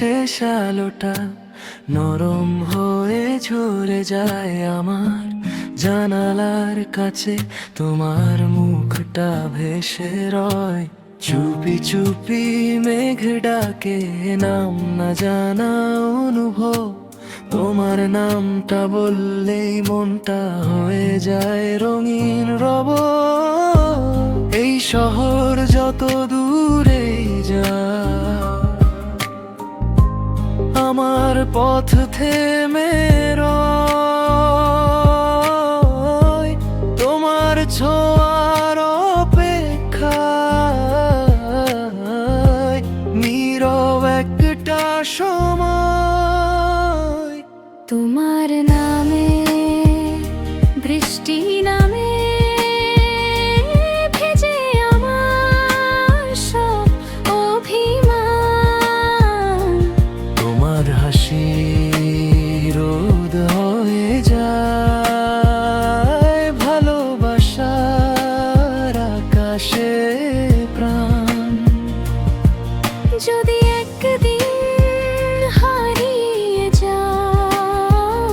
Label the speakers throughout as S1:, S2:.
S1: শেষ আলোটা নরম হয়ে ঝরে যায় আমার জানালার কাছে, তোমার মুখটা ভেসে রয়। চুপি চুপি মেঘ ডাকে, নাম না জানা অনুভব, তোমার নামটা বললেই মনটা হয়ে যায় রঙিন রব। এই শহর যত দূরে যায়, আমার পথ থেমে রয় তোমার ছোঁয়ার অপেক্ষায়, নীরব একটা সময়।
S2: তোমার নামে বৃষ্টি নামে, ভেজে আমার সব অভিমান।
S1: তোমার হাসি রোদ হয়ে যায় ভালোবাসার আকাশে প্রাণ।
S2: যদি একদিন হারিয়ে যাও,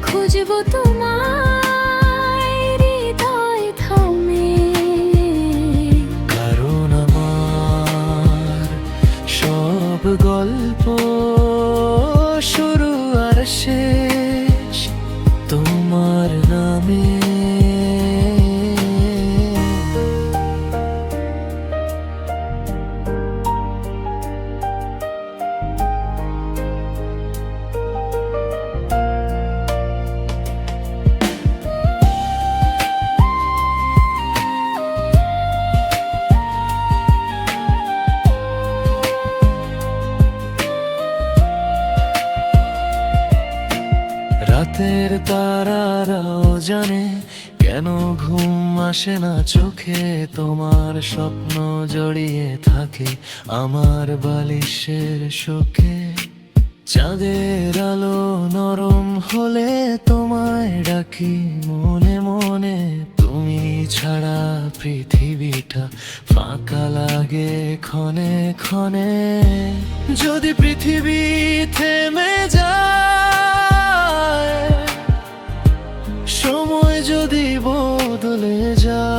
S2: খুঁজবো তোমায় হৃদয় থামে।
S1: কারণ আমার সব গল্প শুরু আর শেষ তোমার নামে। রাতের তারারাও জানে কেন ঘুম আসে না চোখে, তোমার স্বপ্ন জড়িয়ে থাকে আমার বালিশের শোকে। চাঁদের আলো নরম হলে তোমায় ডাকি মনে মনে, তুমি ছাড়া পৃথিবীটা ফাঁকা লাগে ক্ষণে ক্ষণে। যদি পৃথিবী থেমে যায়, সময় যদি বদলে যায়,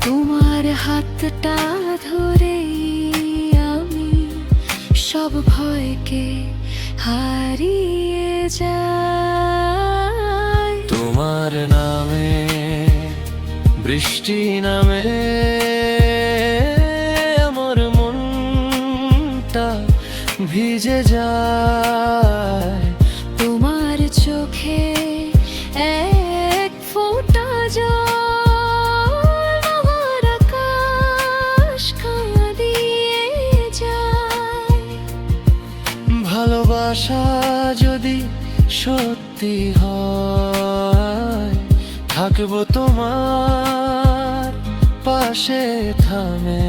S2: তোমার হাতটা ধরেই আমি সব ভয়কে হারিয়ে যাই।
S1: তোমার নামে বৃষ্টি নামে, আমার মনটা ভিজে যায়।
S2: তোমার চোখে এক ফোঁটা জল আমার আকাশ কাঁদিয়ে যায়।
S1: ভালোবাসা যদি সত্যি হয়, থাকবো তোমার পাশে থামে।